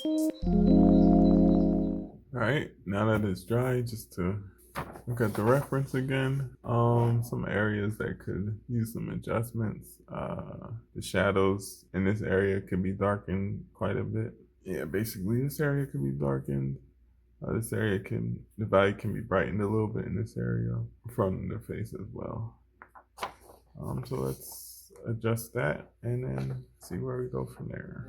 All right, now that it's dry, just to look at the reference again. Some areas that could use some adjustments. The shadows in this area could be darkened quite a bit. Yeah, basically this area could be darkened. This area the value can be brightened a little bit in this area, from the face as well. So let's adjust that and then see where we go from there.